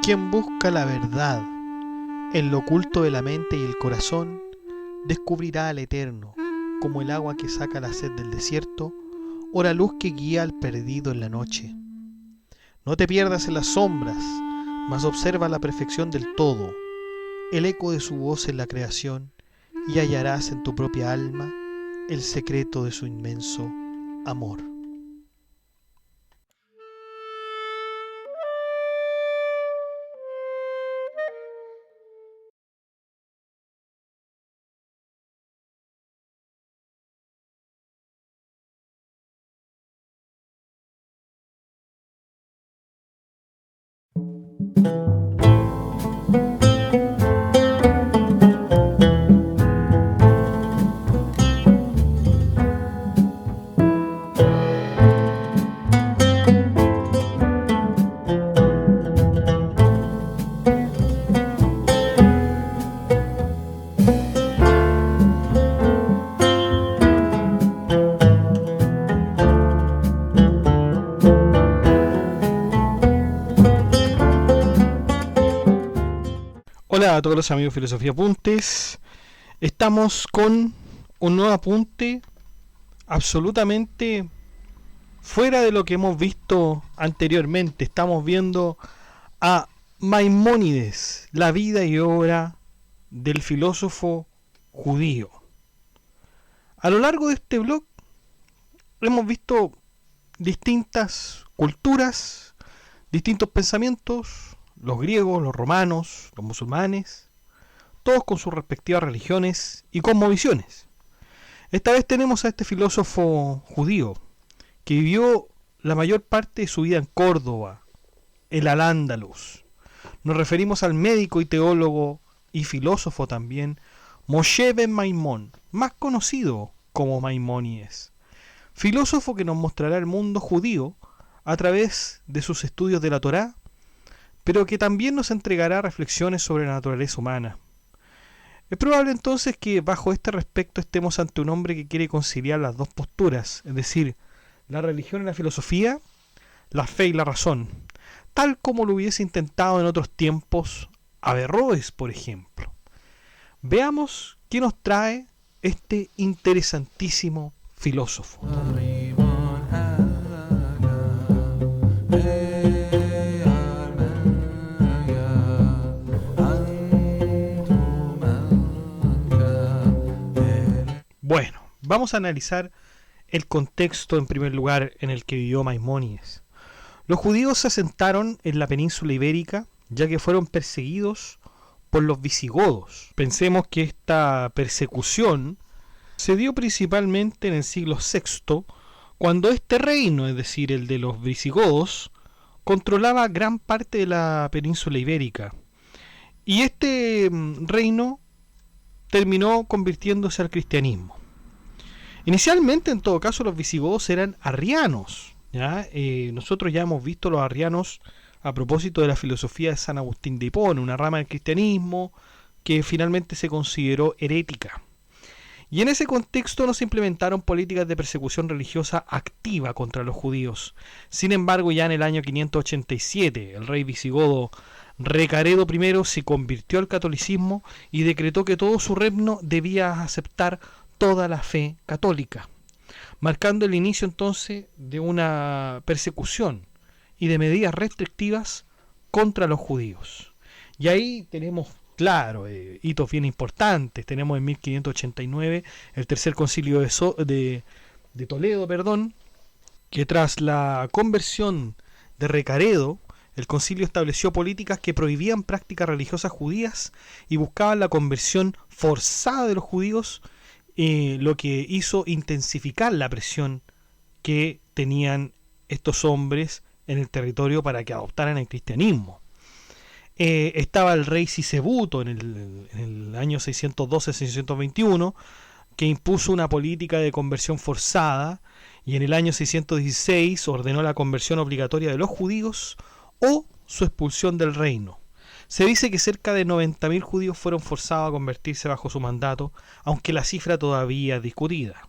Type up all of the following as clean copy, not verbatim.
Quien busca la verdad en lo oculto de la mente y el corazón, descubrirá al Eterno, como el agua que saca la sed del desierto, o la luz que guía al perdido en la noche. No te pierdas en las sombras, mas observa la perfección del todo, el eco de su voz en la creación, y hallarás en tu propia alma el secreto de su inmenso amor. Hola a todos los amigos de Filosofía Apuntes. Estamos con un nuevo apunte absolutamente fuera de lo que hemos visto anteriormente. Estamos viendo a Maimónides, la vida y obra del filósofo judío. A lo largo de este blog hemos visto distintas culturas, distintos pensamientos, los griegos, los romanos, los musulmanes, todos con sus respectivas religiones y cosmovisiones. Esta vez tenemos a este filósofo judío que vivió la mayor parte de su vida en Córdoba, el Al-Ándalus. Nos referimos al médico y teólogo y filósofo también Moshe ben Maimón, más conocido como Maimónides, filósofo que nos mostrará el mundo judío a través de sus estudios de la Torá, pero que también nos entregará reflexiones sobre la naturaleza humana. Es probable entonces que bajo este respecto estemos ante un hombre que quiere conciliar las dos posturas, es decir, la religión y la filosofía, la fe y la razón, tal como lo hubiese intentado en otros tiempos Averroes, por ejemplo. Veamos qué nos trae este interesantísimo filósofo. Bueno, vamos a analizar el contexto en primer lugar en el que vivió Maimónides. Los judíos se asentaron en la península ibérica ya que fueron perseguidos por los visigodos. Pensemos que esta persecución se dio principalmente en el siglo VI, cuando este reino, es decir, el de los visigodos, controlaba gran parte de la península ibérica. Y este reino terminó convirtiéndose al cristianismo. Inicialmente, en todo caso, los visigodos eran arrianos, ¿ya? Nosotros ya hemos visto los arrianos a propósito de la filosofía de San Agustín de Hipona, una rama del cristianismo que finalmente se consideró herética. Y en ese contexto no se implementaron políticas de persecución religiosa activa contra los judíos. Sin embargo, ya en el año 587, el rey visigodo Recaredo I se convirtió al catolicismo y decretó que todo su reino debía aceptar toda la fe católica, marcando el inicio entonces de una persecución y de medidas restrictivas contra los judíos. Y ahí tenemos, claro, hitos bien importantes. Tenemos en 1589 el tercer concilio de Toledo, que tras la conversión de Recaredo, el concilio estableció políticas que prohibían prácticas religiosas judías y buscaban la conversión forzada de los judíos, lo que hizo intensificar la presión que tenían estos hombres en el territorio para que adoptaran el cristianismo. Estaba el rey Sisebuto en el año 612-621, que impuso una política de conversión forzada, y en el año 616 ordenó la conversión obligatoria de los judíos o su expulsión del reino. Se dice que cerca de 90.000 judíos fueron forzados a convertirse bajo su mandato, aunque la cifra todavía es discutida.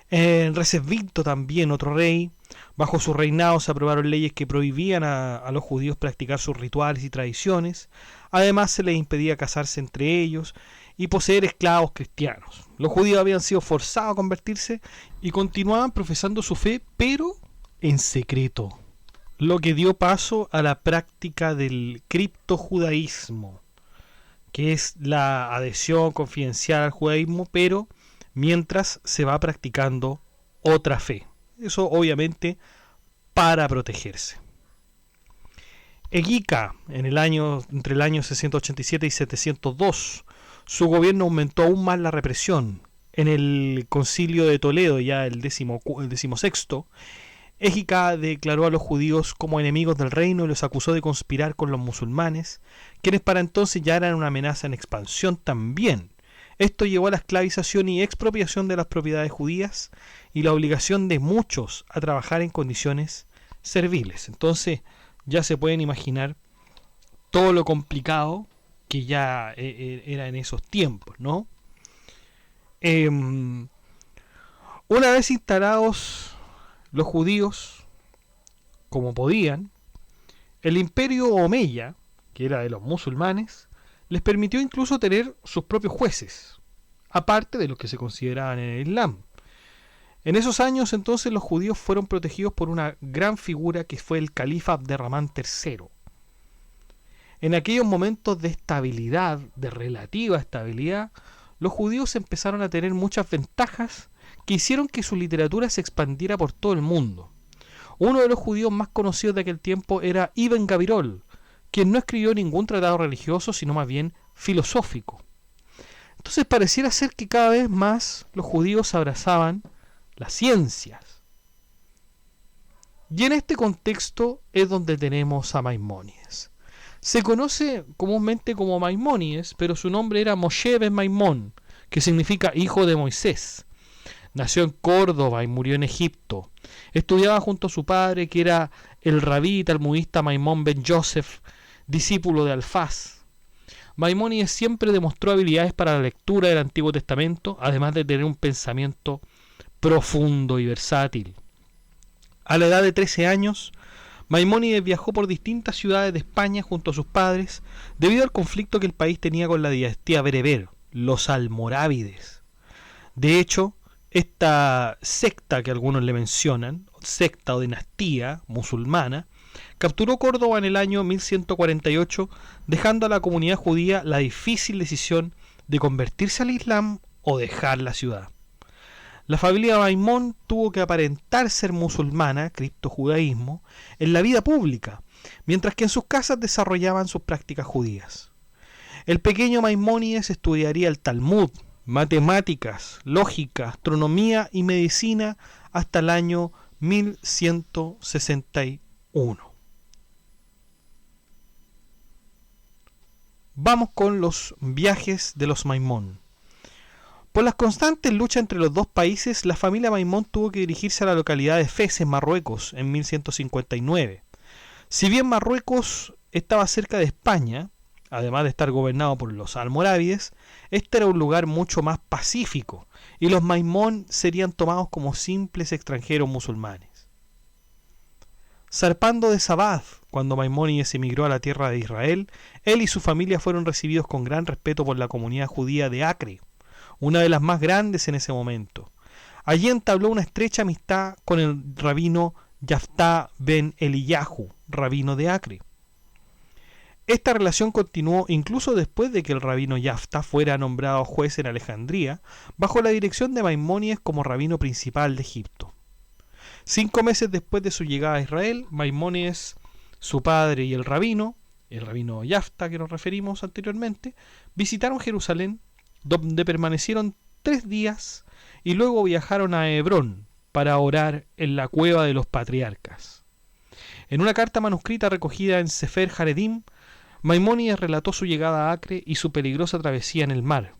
Recesvinto también, otro rey, Bajo su reinado se aprobaron leyes que prohibían a los judíos practicar sus rituales y tradiciones. Además se les impedía casarse entre ellos y poseer esclavos cristianos. Los judíos habían sido forzados a convertirse y continuaban profesando su fe, pero en secreto, lo que dio paso a la práctica del criptojudaísmo, que es la adhesión confidencial al judaísmo, pero mientras se va practicando otra fe. Eso obviamente para protegerse. Eguica, entre el año 687 y 702, su gobierno aumentó aún más la represión. En el concilio de Toledo, ya el 16º, Eguica declaró a los judíos como enemigos del reino y los acusó de conspirar con los musulmanes, quienes para entonces ya eran una amenaza en expansión también. Esto llevó a la esclavización y expropiación de las propiedades judías y la obligación de muchos a trabajar en condiciones serviles. Entonces ya se pueden imaginar todo lo complicado que ya era en esos tiempos, ¿no? Una vez instalados los judíos, como podían, el imperio omeya, que era de los musulmanes, les permitió incluso tener sus propios jueces, aparte de los que se consideraban en el Islam. En esos años entonces los judíos fueron protegidos por una gran figura que fue el califa Abderramán III. En aquellos momentos de estabilidad, de relativa estabilidad, los judíos empezaron a tener muchas ventajas que hicieron que su literatura se expandiera por todo el mundo. Uno de los judíos más conocidos de aquel tiempo era Ibn Gabirol, quien no escribió ningún tratado religioso, sino más bien filosófico. Entonces pareciera ser que cada vez más los judíos abrazaban las ciencias. Y en este contexto es donde tenemos a Maimónides. Se conoce comúnmente como Maimónides, pero su nombre era Moshe ben Maimón, que significa hijo de Moisés. Nació en Córdoba y murió en Egipto. Estudiaba junto a su padre, que era el rabí talmudista Maimón ben Yosef, discípulo de Alfaz. Maimónides siempre demostró habilidades para la lectura del Antiguo Testamento, además de tener un pensamiento profundo y versátil. A la edad de 13 años, Maimónides viajó por distintas ciudades de España junto a sus padres debido al conflicto que el país tenía con la dinastía bereber, los almorávides. De hecho, esta secta que algunos le mencionan, secta o dinastía musulmana, capturó Córdoba en el año 1148, dejando a la comunidad judía la difícil decisión de convertirse al Islam o dejar la ciudad. La familia Maimón tuvo que aparentar ser musulmana, criptojudaísmo, en la vida pública, mientras que en sus casas desarrollaban sus prácticas judías. El pequeño Maimónides estudiaría el Talmud, matemáticas, lógica, astronomía y medicina hasta el año 1161. Vamos con los viajes de los Maimón. Por las constantes luchas entre los dos países, la familia Maimón tuvo que dirigirse a la localidad de Fez, en Marruecos, en 1159. Si bien Marruecos estaba cerca de España, además de estar gobernado por los almorávides, este era un lugar mucho más pacífico, y los Maimón serían tomados como simples extranjeros musulmanes. Zarpando de Sabad, cuando Maimónides emigró a la tierra de Israel, él y su familia fueron recibidos con gran respeto por la comunidad judía de Acre, una de las más grandes en ese momento. Allí entabló una estrecha amistad con el rabino Yaftá ben Eliyahu, rabino de Acre. Esta relación continuó incluso después de que el rabino Yaftá fuera nombrado juez en Alejandría, bajo la dirección de Maimónides como rabino principal de Egipto. 5 meses después de su llegada a Israel, Maimónides, su padre y el rabino Yaftá que nos referimos anteriormente, visitaron Jerusalén, donde permanecieron 3 días y luego viajaron a Hebrón para orar en la cueva de los patriarcas. En una carta manuscrita recogida en Sefer Haredim, Maimónides relató su llegada a Acre y su peligrosa travesía en el mar.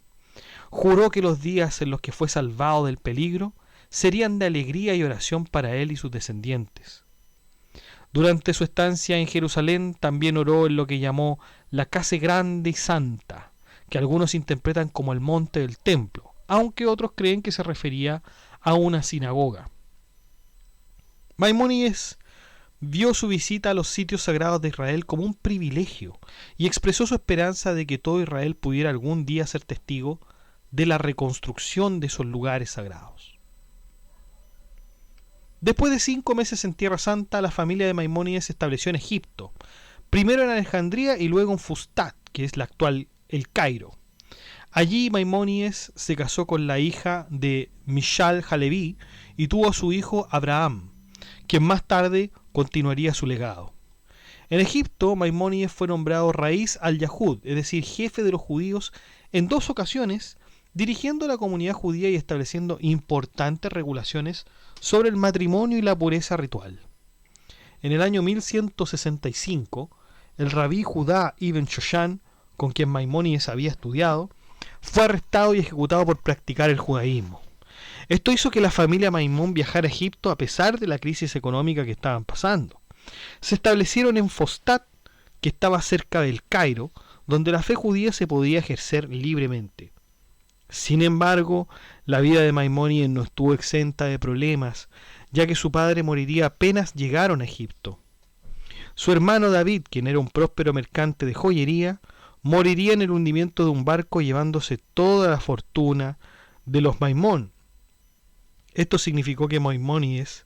Juró que los días en los que fue salvado del peligro serían de alegría y oración para él y sus descendientes. Durante su estancia en Jerusalén también oró en lo que llamó la Casa Grande y Santa, que algunos interpretan como el monte del templo, aunque otros creen que se refería a una sinagoga. Maimónides vio su visita a los sitios sagrados de Israel como un privilegio y expresó su esperanza de que todo Israel pudiera algún día ser testigo de la reconstrucción de esos lugares sagrados. Después de 5 meses en Tierra Santa, la familia de Maimónides se estableció en Egipto, primero en Alejandría y luego en Fustat, que es la actual El Cairo. Allí Maimónides se casó con la hija de Mishal Halevi y tuvo a su hijo Abraham, quien más tarde continuaría su legado. En Egipto, Maimónides fue nombrado Raíz al-Yahud, es decir, jefe de los judíos, en 2 ocasiones, dirigiendo la comunidad judía y estableciendo importantes regulaciones sobre el matrimonio y la pureza ritual. En el año 1165, el rabí Judá ibn Shoshan, con quien Maimónides había estudiado, fue arrestado y ejecutado por practicar el judaísmo. Esto hizo que la familia Maimón viajara a Egipto a pesar de la crisis económica que estaban pasando. Se establecieron en Fustat, que estaba cerca del Cairo, donde la fe judía se podía ejercer libremente. Sin embargo, la vida de Maimónides no estuvo exenta de problemas, ya que su padre moriría apenas llegaron a Egipto. Su hermano David, quien era un próspero mercante de joyería, moriría en el hundimiento de un barco llevándose toda la fortuna de los Maimón. Esto significó que Maimónides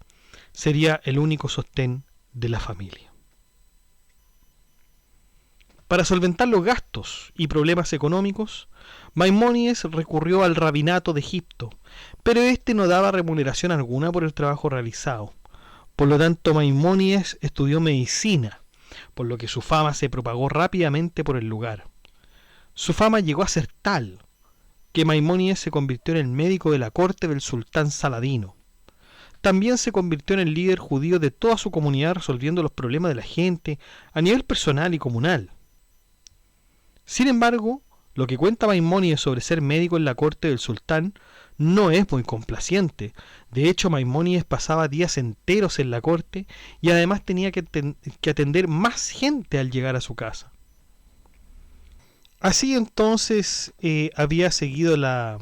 sería el único sostén de la familia. Para solventar los gastos y problemas económicos, Maimónides recurrió al rabinato de Egipto, pero este no daba remuneración alguna por el trabajo realizado. Por lo tanto, Maimónides estudió medicina, por lo que su fama se propagó rápidamente por el lugar. Su fama llegó a ser tal que Maimónides se convirtió en el médico de la corte del sultán Saladino. También se convirtió en el líder judío de toda su comunidad, resolviendo los problemas de la gente a nivel personal y comunal. Sin embargo, lo que cuenta Maimónides sobre ser médico en la corte del sultán no es muy complaciente. De hecho, Maimónides pasaba días enteros en la corte y además tenía que atender más gente al llegar a su casa. Así entonces había seguido la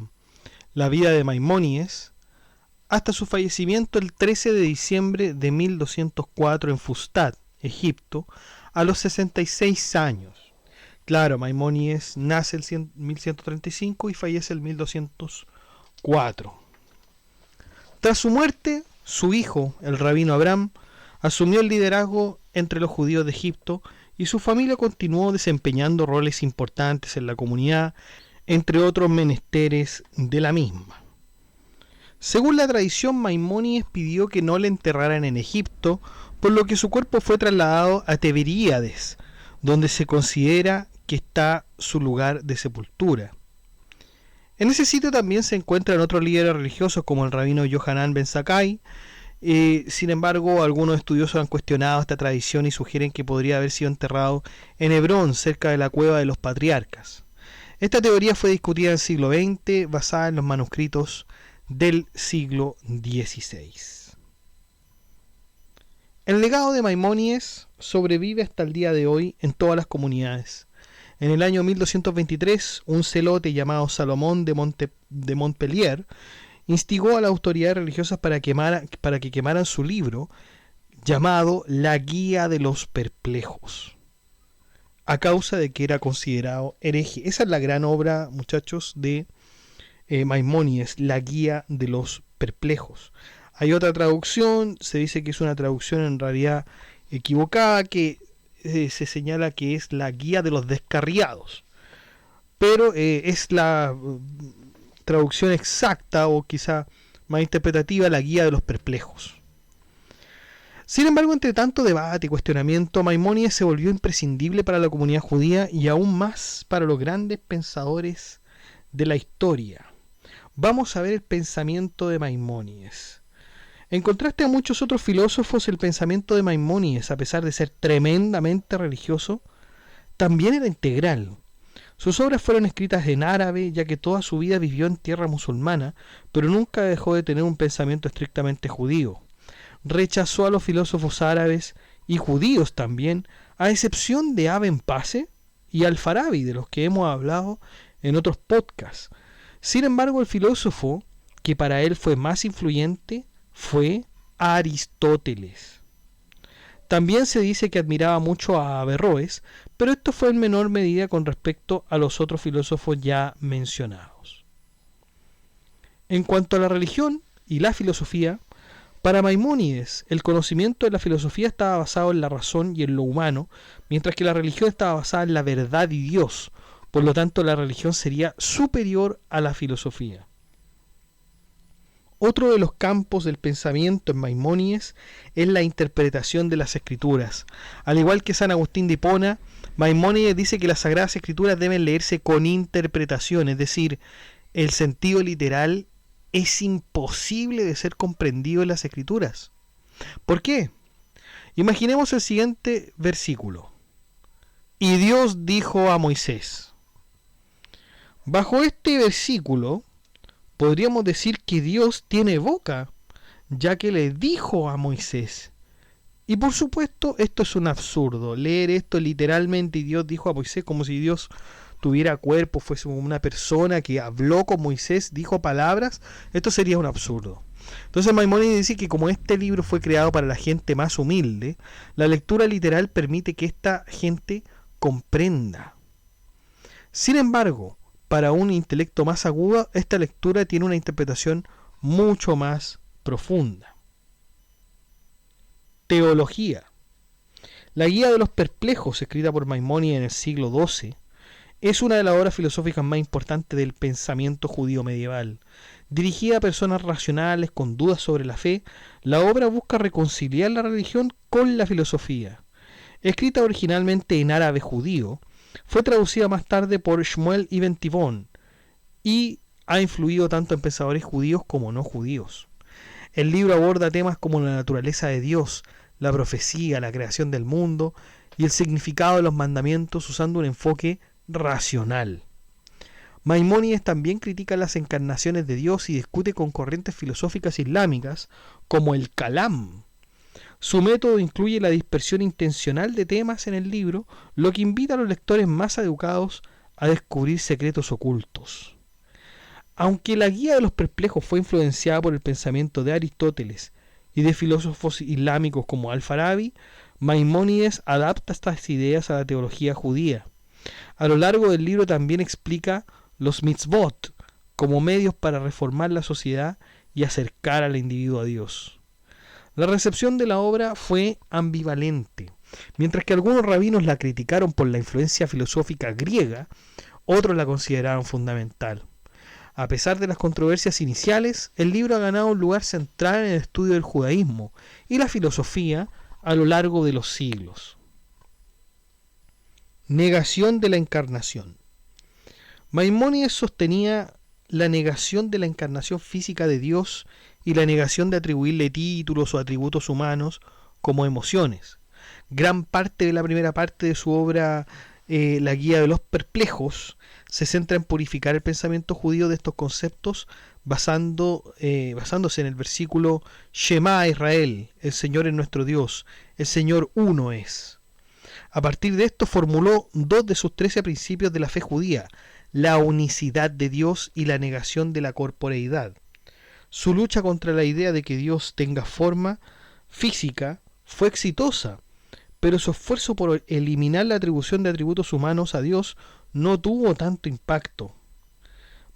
vida de Maimónides hasta su fallecimiento el 13 de diciembre de 1204 en Fustat, Egipto, a los 66 años. Claro, Maimónides nace en 1135 y fallece en 1204. Tras su muerte, su hijo, el rabino Abraham, asumió el liderazgo entre los judíos de Egipto y su familia continuó desempeñando roles importantes en la comunidad, entre otros menesteres de la misma. Según la tradición, Maimónides pidió que no le enterraran en Egipto, por lo que su cuerpo fue trasladado a Tiberíades, donde se considera que está su lugar de sepultura. En ese sitio también se encuentran otros líderes religiosos como el rabino Yohanan ben Zakkai. Sin embargo, algunos estudiosos han cuestionado esta tradición y sugieren que podría haber sido enterrado en Hebrón, cerca de la cueva de los patriarcas. Esta teoría fue discutida en el siglo XX, basada en los manuscritos del siglo XVI. El legado de Maimónides sobrevive hasta el día de hoy en todas las comunidades. En el año 1223, un celote llamado Salomón de Montpellier instigó a las autoridades religiosas para que quemaran su libro llamado La Guía de los Perplejos, a causa de que era considerado hereje. Esa es la gran obra, muchachos, de Maimónides, La Guía de los Perplejos. Hay otra traducción, se dice que es una traducción en realidad equivocada, que se señala que es La Guía de los Descarriados, pero es la traducción exacta o quizá más interpretativa, La Guía de los Perplejos. Sin embargo, entre tanto debate y cuestionamiento, Maimónides se volvió imprescindible para la comunidad judía y aún más para los grandes pensadores de la historia. Vamos a ver el pensamiento de Maimónides. En contraste a muchos otros filósofos, el pensamiento de Maimónides, a pesar de ser tremendamente religioso, también era integral. Sus obras fueron escritas en árabe, ya que toda su vida vivió en tierra musulmana, pero nunca dejó de tener un pensamiento estrictamente judío. Rechazó a los filósofos árabes y judíos también, a excepción de Ibn Pase y Al-Farabi, de los que hemos hablado en otros podcasts. Sin embargo, el filósofo que para él fue más influyente fue Aristóteles. También se dice que admiraba mucho a Averroes, pero esto fue en menor medida con respecto a los otros filósofos ya mencionados. En cuanto a la religión y la filosofía, para Maimónides el conocimiento de la filosofía estaba basado en la razón y en lo humano, mientras que la religión estaba basada en la verdad y Dios. Por lo tanto, la religión sería superior a la filosofía. Otro de los campos del pensamiento en Maimónides es la interpretación de las escrituras. Al igual que San Agustín de Hipona, Maimónides dice que las sagradas escrituras deben leerse con interpretación, es decir, el sentido literal es imposible de ser comprendido en las escrituras. ¿Por qué? Imaginemos el siguiente versículo. Y Dios dijo a Moisés. Bajo este versículo podríamos decir que Dios tiene boca, ya que le dijo a Moisés. Y por supuesto, esto es un absurdo. Leer esto literalmente, y Dios dijo a Moisés, como si Dios tuviera cuerpo, fuese una persona que habló con Moisés, dijo palabras, esto sería un absurdo. Entonces Maimónides dice que como este libro fue creado para la gente más humilde, la lectura literal permite que esta gente comprenda. Sin embargo, para un intelecto más agudo, esta lectura tiene una interpretación mucho más profunda. Teología. La Guía de los Perplejos, escrita por Maimónides en el siglo XII, es una de las obras filosóficas más importantes del pensamiento judío medieval. Dirigida a personas racionales con dudas sobre la fe, la obra busca reconciliar la religión con la filosofía. Escrita originalmente en árabe judío, fue traducida más tarde por Shmuel Ibn Tibón y ha influido tanto en pensadores judíos como no judíos. El libro aborda temas como la naturaleza de Dios, la profecía, la creación del mundo y el significado de los mandamientos usando un enfoque racional. Maimónides también critica las encarnaciones de Dios y discute con corrientes filosóficas islámicas como el Kalam. Su método incluye la dispersión intencional de temas en el libro, lo que invita a los lectores más educados a descubrir secretos ocultos. Aunque la Guía de los Perplejos fue influenciada por el pensamiento de Aristóteles y de filósofos islámicos como Al-Farabi, Maimónides adapta estas ideas a la teología judía. A lo largo del libro también explica los mitzvot como medios para reformar la sociedad y acercar al individuo a Dios. La recepción de la obra fue ambivalente. Mientras que algunos rabinos la criticaron por la influencia filosófica griega, otros la consideraron fundamental. A pesar de las controversias iniciales, el libro ha ganado un lugar central en el estudio del judaísmo y la filosofía a lo largo de los siglos. Negación de la encarnación. Maimónides sostenía la negación de la encarnación física de Dios y la negación de atribuirle títulos o atributos humanos como emociones. Gran parte de la primera parte de su obra, La Guía de los Perplejos, se centra en purificar el pensamiento judío de estos conceptos basándose en el versículo Shema Israel, el Señor es nuestro Dios, el Señor uno es. A partir de esto formuló dos de sus 13 principios de la fe judía, la unicidad de Dios y la negación de la corporeidad. Su lucha contra la idea de que Dios tenga forma física fue exitosa, pero su esfuerzo por eliminar la atribución de atributos humanos a Dios no tuvo tanto impacto.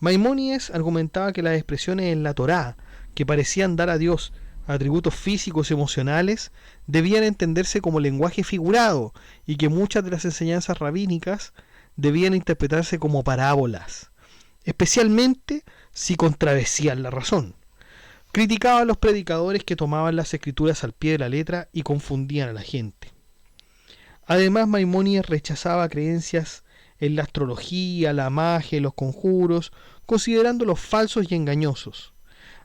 Maimónides argumentaba que las expresiones en la Torá, que parecían dar a Dios atributos físicos y emocionales, debían entenderse como lenguaje figurado y que muchas de las enseñanzas rabínicas debían interpretarse como parábolas, especialmente si contradecían la razón. Criticaba a los predicadores que tomaban las escrituras al pie de la letra y confundían a la gente. Además, Maimónides rechazaba creencias en la astrología, la magia y los conjuros, considerándolos falsos y engañosos.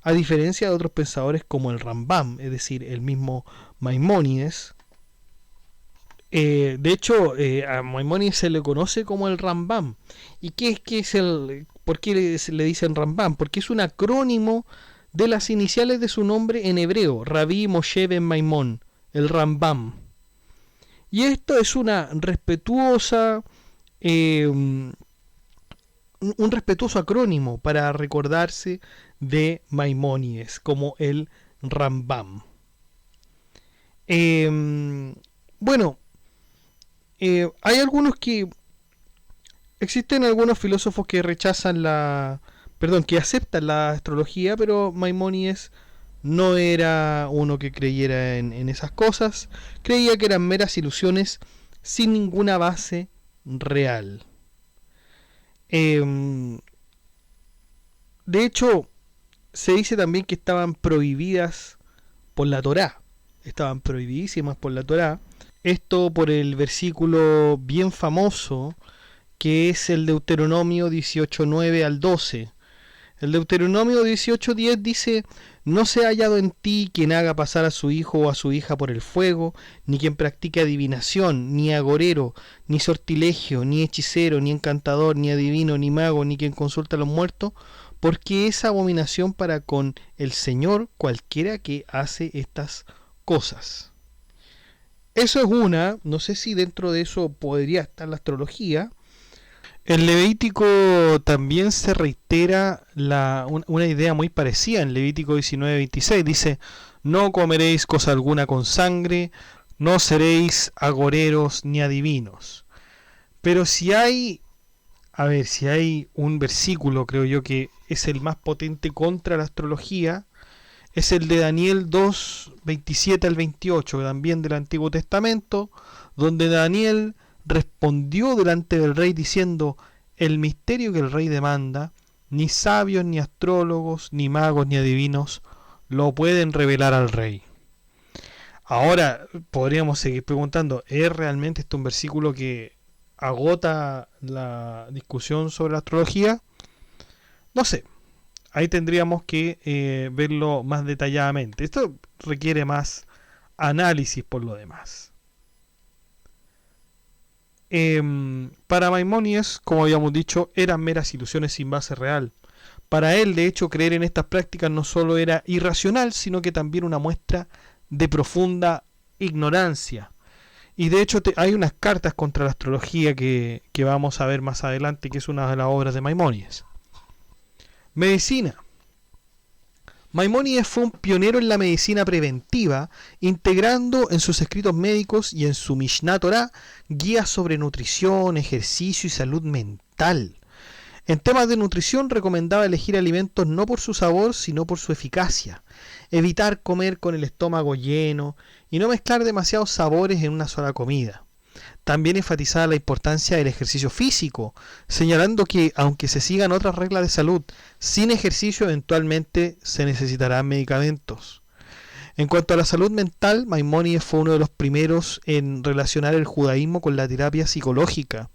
A diferencia de otros pensadores como el Rambam, es decir, el mismo Maimónides. De hecho, a Maimónides se le conoce como el Rambam. ¿Y por qué le dicen Rambam? Porque es un acrónimo de las iniciales de su nombre en hebreo, Rabbi Moshe ben Maimón, el Rambam. Y esto es una respetuosa, un respetuoso acrónimo para recordarse de Maimónides como el Rambam. Bueno, hay algunos que... Existen algunos filósofos que rechazan que aceptan la astrología, pero Maimónides no era uno que creyera en esas cosas. Creía que eran meras ilusiones sin ninguna base real. De hecho, se dice también que estaban prohibidas por la Torá. Estaban prohibidísimas por la Torá. Esto por el versículo bien famoso que es el Deuteronomio 18:9 al 12. El Deuteronomio 18:10 dice: no se ha hallado en ti quien haga pasar a su hijo o a su hija por el fuego, ni quien practique adivinación, ni agorero, ni sortilegio, ni hechicero, ni encantador, ni adivino, ni mago, ni quien consulta a los muertos, porque es abominación para con el Señor cualquiera que hace estas cosas. Eso es una, no sé si dentro de eso podría estar la astrología. En Levítico también se reitera una idea muy parecida. En Levítico 19:26 dice: no comeréis cosa alguna con sangre, no seréis agoreros ni adivinos. Pero si hay un versículo, creo yo, que es el más potente contra la astrología, es el de Daniel 2:27 al 28, también del Antiguo Testamento, donde Daniel respondió delante del rey diciendo: el misterio que el rey demanda, ni sabios, ni astrólogos, ni magos, ni adivinos lo pueden revelar al rey. Ahora podríamos seguir preguntando: ¿es realmente este un versículo que agota la discusión sobre la astrología? No sé, ahí tendríamos que verlo más detalladamente. Esto requiere más análisis por lo demás. Para Maimónides, como habíamos dicho, eran meras ilusiones sin base real. Para él, de hecho, creer en estas prácticas no solo era irracional, sino que también una muestra de profunda ignorancia. Y de hecho hay unas cartas contra la astrología que vamos a ver más adelante, que es una de las obras de Maimónides. Medicina. Maimónides fue un pionero en la medicina preventiva, integrando en sus escritos médicos y en su Mishnah Torah guías sobre nutrición, ejercicio y salud mental. En temas de nutrición recomendaba elegir alimentos no por su sabor, sino por su eficacia, evitar comer con el estómago lleno y no mezclar demasiados sabores en una sola comida. También enfatizaba la importancia del ejercicio físico, señalando que, aunque se sigan otras reglas de salud, sin ejercicio eventualmente se necesitarán medicamentos. En cuanto a la salud mental, Maimónides fue uno de los primeros en relacionar el judaísmo con la terapia psicológica.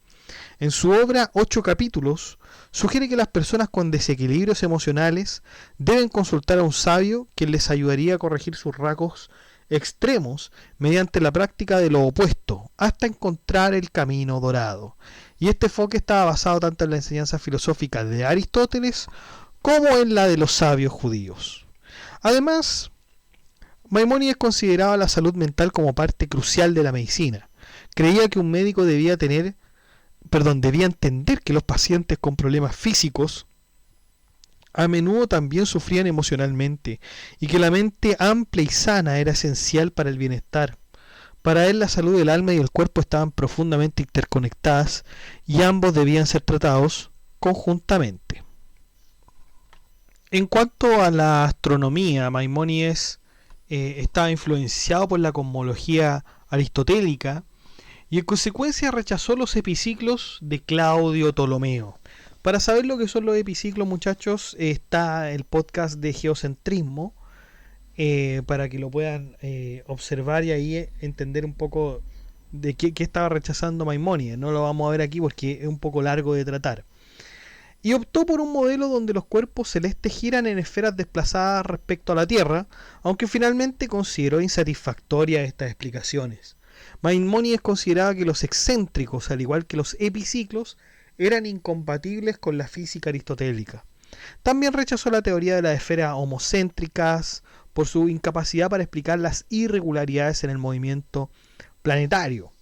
En su obra, 8 capítulos, sugiere que las personas con desequilibrios emocionales deben consultar a un sabio que les ayudaría a corregir sus rasgos extremos mediante la práctica de lo opuesto hasta encontrar el camino dorado. Y este enfoque estaba basado tanto en la enseñanza filosófica de Aristóteles como en la de los sabios judíos. Además, Maimónides consideraba la salud mental como parte crucial de la medicina. Creía que un médico debía entender que los pacientes con problemas físicos a menudo también sufrían emocionalmente y que la mente amplia y sana era esencial para el bienestar. Para él, la salud del alma y el cuerpo estaban profundamente interconectadas y ambos debían ser tratados conjuntamente. En cuanto a la astronomía, Maimónides estaba influenciado por la cosmología aristotélica y en consecuencia rechazó los epiciclos de Claudio Ptolomeo. Para saber lo que son los epiciclos, muchachos, está el podcast de Geocentrismo, para que lo puedan observar y ahí entender un poco de qué estaba rechazando Maimónides. No lo vamos a ver aquí porque es un poco largo de tratar. Y optó por un modelo donde los cuerpos celestes giran en esferas desplazadas respecto a la Tierra, aunque finalmente consideró insatisfactorias estas explicaciones. Maimónides consideraba que los excéntricos, al igual que los epiciclos, eran incompatibles con la física aristotélica. También rechazó la teoría de las esferas homocéntricas por su incapacidad para explicar las irregularidades en el movimiento planetario.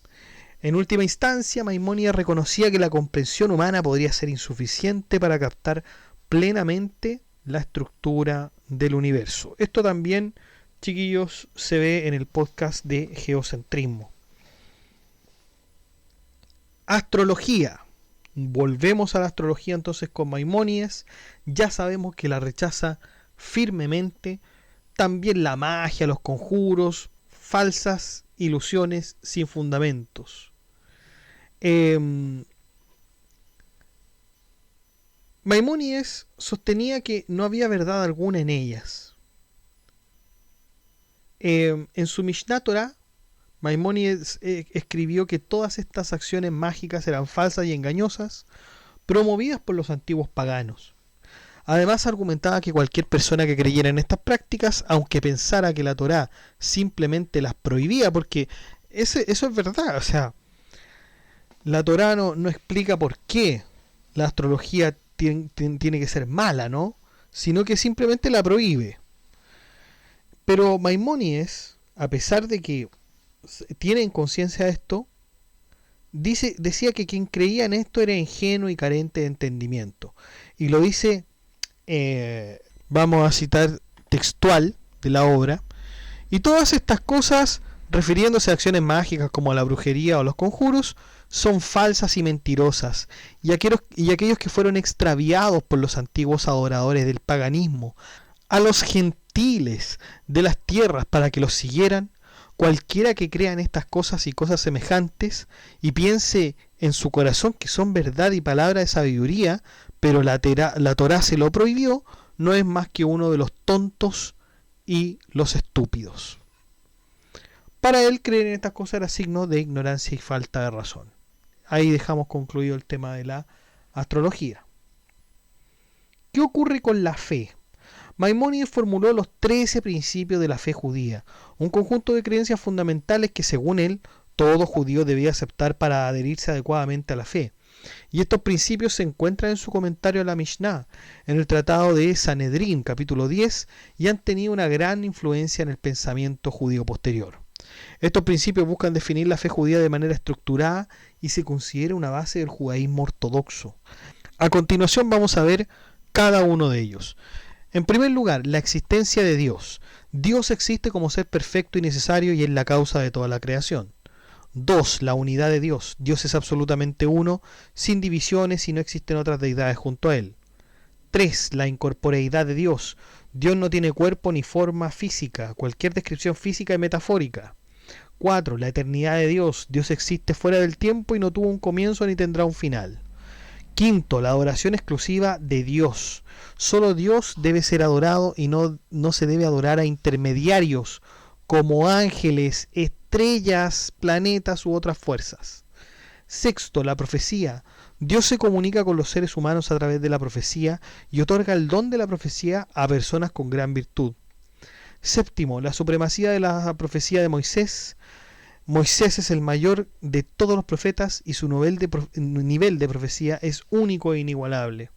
En última instancia, Maimónides reconocía que la comprensión humana podría ser insuficiente para captar plenamente la estructura del universo. Esto también chiquillos, se ve en el podcast de geocentrismo. Astrología. Volvemos a la astrología entonces con Maimónides. Ya sabemos que la rechaza firmemente. También la magia, los conjuros, falsas ilusiones sin fundamentos. Maimónides sostenía que no había verdad alguna en ellas. En su Mishnah Torah, Maimónides escribió que todas estas acciones mágicas eran falsas y engañosas, promovidas por los antiguos paganos. Además argumentaba que cualquier persona que creyera en estas prácticas, aunque pensara que la Torá simplemente las prohibía, porque eso es verdad, o sea, la Torá no explica por qué la astrología tiene que ser mala, ¿no? Sino que simplemente la prohíbe. Pero Maimónides, a pesar de que tiene en conciencia esto, decía que quien creía en esto era ingenuo y carente de entendimiento. Y lo dice, vamos a citar textual de la obra: y todas estas cosas, refiriéndose a acciones mágicas como la brujería o los conjuros, son falsas y mentirosas, y aquellos que fueron extraviados por los antiguos adoradores del paganismo, a los gentiles de las tierras para que los siguieran. Cualquiera que crea en estas cosas y cosas semejantes, y piense en su corazón que son verdad y palabra de sabiduría, pero la Torá se lo prohibió, no es más que uno de los tontos y los estúpidos. Para él, creer en estas cosas era signo de ignorancia y falta de razón. Ahí dejamos concluido el tema de la astrología. ¿Qué ocurre con la fe? Maimónides formuló los 13 principios de la fe judía, un conjunto de creencias fundamentales que, según él, todo judío debía aceptar para adherirse adecuadamente a la fe. Y estos principios se encuentran en su comentario a la Mishnah, en el tratado de Sanedrín, capítulo 10, y han tenido una gran influencia en el pensamiento judío posterior. Estos principios buscan definir la fe judía de manera estructurada y se considera una base del judaísmo ortodoxo. A continuación vamos a ver cada uno de ellos. En primer lugar, la existencia de Dios. Dios existe como ser perfecto y necesario y es la causa de toda la creación. 2. La unidad de Dios. Dios es absolutamente uno, sin divisiones y no existen otras deidades junto a Él. 3. La incorporeidad de Dios. Dios no tiene cuerpo ni forma física. Cualquier descripción física es metafórica. 4. La eternidad de Dios. Dios existe fuera del tiempo y no tuvo un comienzo ni tendrá un final. 5. La adoración exclusiva de Dios. Solo Dios debe ser adorado y no se debe adorar a intermediarios como ángeles, estrellas, planetas u otras fuerzas. 6. La profecía. Dios se comunica con los seres humanos a través de la profecía y otorga el don de la profecía a personas con gran virtud. 7. La supremacía de la profecía de Moisés. Moisés es el mayor de todos los profetas y su nivel de profecía es único e inigualable.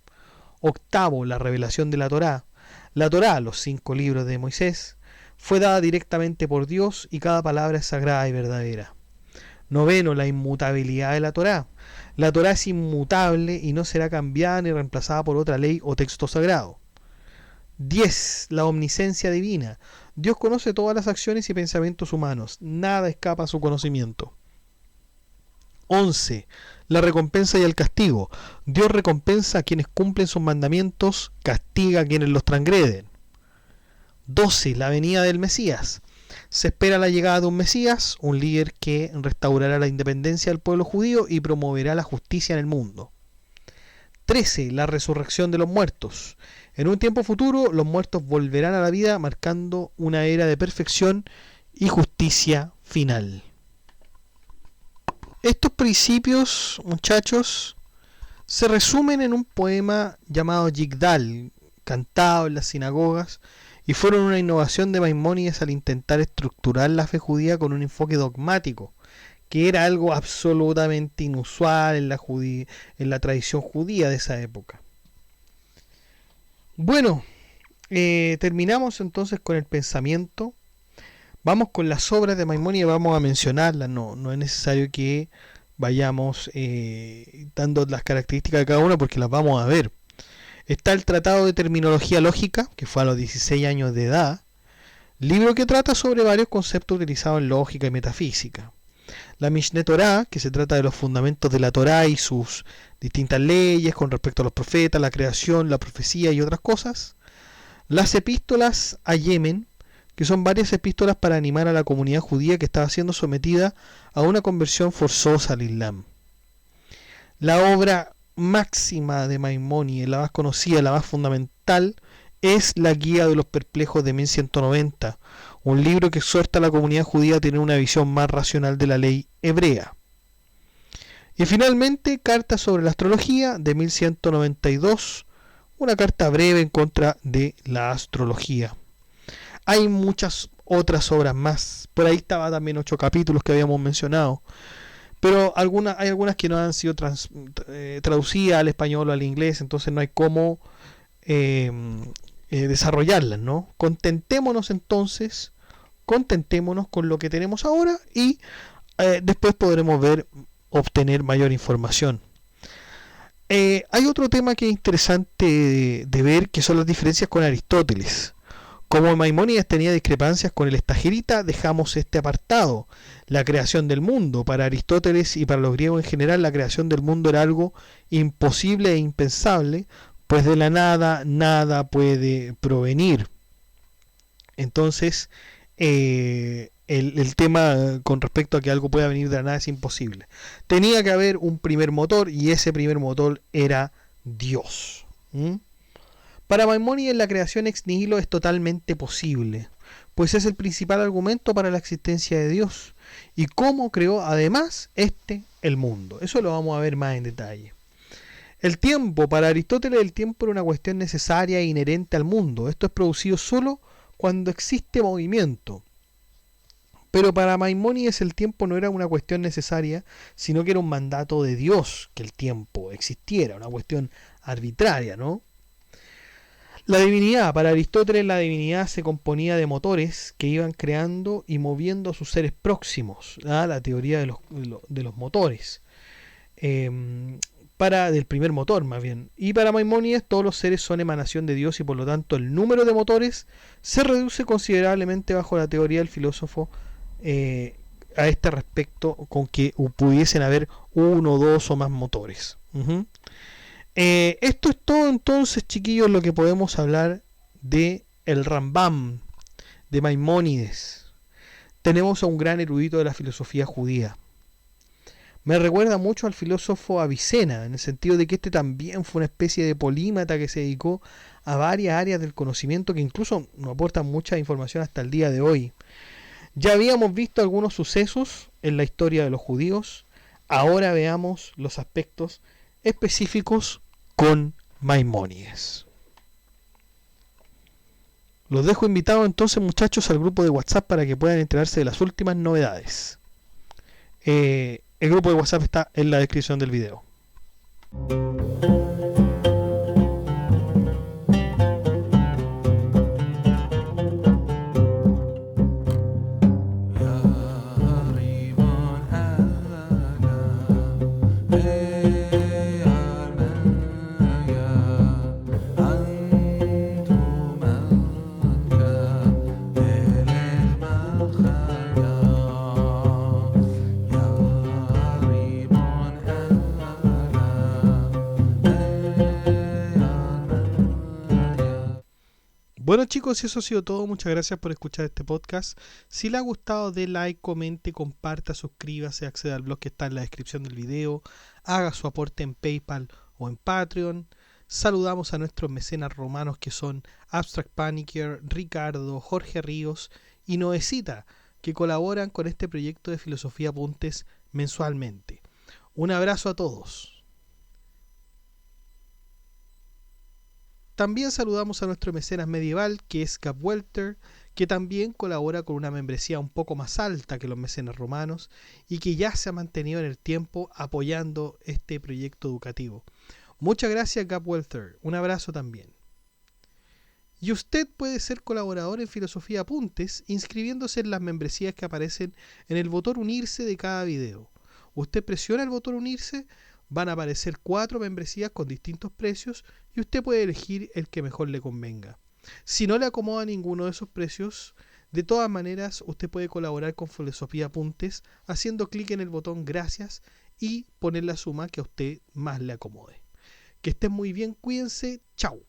8. La revelación de la Torá. La Torá, los 5 libros de Moisés, fue dada directamente por Dios y cada palabra es sagrada y verdadera. 9. La inmutabilidad de la Torá. La Torá es inmutable y no será cambiada ni reemplazada por otra ley o texto sagrado. 10. La omnisciencia divina. Dios conoce todas las acciones y pensamientos humanos. Nada escapa a su conocimiento. 11. La recompensa y el castigo. Dios recompensa a quienes cumplen sus mandamientos, castiga a quienes los transgreden. 12. La venida del Mesías. Se espera la llegada de un Mesías, un líder que restaurará la independencia del pueblo judío y promoverá la justicia en el mundo. 13. La resurrección de los muertos. En un tiempo futuro, los muertos volverán a la vida, marcando una era de perfección y justicia final. Estos principios, muchachos, se resumen en un poema llamado Yigdal, cantado en las sinagogas, y fueron una innovación de Maimónides al intentar estructurar la fe judía con un enfoque dogmático, que era algo absolutamente inusual en la tradición judía de esa época. Bueno, terminamos entonces con el pensamiento. Vamos con las obras de Maimónides, vamos a mencionarlas, no es necesario que vayamos dando las características de cada una porque las vamos a ver. Está el Tratado de Terminología Lógica, que fue a los 16 años de edad. libro que trata sobre varios conceptos utilizados en lógica y metafísica. La Mishneh Torah, que se trata de los fundamentos de la Torah y sus distintas leyes con respecto a los profetas, la creación, la profecía y otras cosas. Las epístolas a Yemen, que son varias epístolas para animar a la comunidad judía que estaba siendo sometida a una conversión forzosa al Islam. La obra máxima de Maimónides, la más conocida, la más fundamental, es la Guía de los Perplejos de 1190, un libro que exhorta a la comunidad judía a tener una visión más racional de la ley hebrea. Y finalmente, Carta sobre la Astrología de 1192, una carta breve en contra de la astrología. Hay muchas otras obras más, por ahí estaba también 8 capítulos que habíamos mencionado, pero hay algunas que no han sido traducidas al español o al inglés, entonces no hay cómo desarrollarlas, ¿no? Contentémonos con lo que tenemos ahora y después podremos obtener mayor información. Hay otro tema que es interesante de ver, que son las diferencias con Aristóteles. Como Maimónides tenía discrepancias con el Estagerita, dejamos este apartado, la creación del mundo. Para Aristóteles y para los griegos en general, la creación del mundo era algo imposible e impensable, pues de la nada puede provenir. Entonces, el tema con respecto a que algo pueda venir de la nada es imposible. Tenía que haber un primer motor y ese primer motor era Dios. Para Maimónides la creación ex nihilo es totalmente posible, pues es el principal argumento para la existencia de Dios y cómo creó además el mundo. Eso lo vamos a ver más en detalle. El tiempo, para Aristóteles el tiempo era una cuestión necesaria e inherente al mundo. Esto es producido solo cuando existe movimiento. Pero para Maimónides el tiempo no era una cuestión necesaria, sino que era un mandato de Dios que el tiempo existiera, una cuestión arbitraria, ¿no? La divinidad, para Aristóteles la divinidad se componía de motores que iban creando y moviendo a sus seres próximos, la teoría de los motores, del primer motor más bien. Y para Maimónides todos los seres son emanación de Dios y por lo tanto el número de motores se reduce considerablemente bajo la teoría del filósofo a este respecto, con que pudiesen haber uno, dos o más motores. Esto es todo entonces, chiquillos, lo que podemos hablar de el Rambam, de Maimónides. Tenemos a un gran erudito de la filosofía judía. Me recuerda mucho al filósofo Avicena, en el sentido de que este también fue una especie de polímata que se dedicó a varias áreas del conocimiento que incluso nos aportan mucha información hasta el día de hoy. Ya habíamos visto algunos sucesos en la historia de los judíos, ahora veamos los aspectos específicos con Maimónides. Los dejo invitados entonces, muchachos, al grupo de WhatsApp para que puedan enterarse de las últimas novedades. El grupo de WhatsApp está en la descripción del video. Bueno, chicos, eso ha sido todo. Muchas gracias por escuchar este podcast. Si les ha gustado, dé like, comente, comparta, suscríbase, acceda al blog que está en la descripción del video, haga su aporte en PayPal o en Patreon. Saludamos a nuestros mecenas romanos que son Abstract Panicer, Ricardo, Jorge Ríos y Noecita, que colaboran con este proyecto de Filosofía Apuntes mensualmente. Un abrazo a todos. También saludamos a nuestro mecenas medieval, que es Gab Welter, que también colabora con una membresía un poco más alta que los mecenas romanos y que ya se ha mantenido en el tiempo apoyando este proyecto educativo. Muchas gracias, Gab Welter. Un abrazo también. Y usted puede ser colaborador en Filosofía Apuntes inscribiéndose en las membresías que aparecen en el botón unirse de cada video. Usted presiona el botón unirse, van a aparecer 4 membresías con distintos precios y usted puede elegir el que mejor le convenga. Si no le acomoda ninguno de esos precios, De todas maneras, usted puede colaborar con Filosofía Apuntes haciendo clic en el botón gracias y poner la suma que a usted más le acomode. Que estén muy bien, cuídense, chao.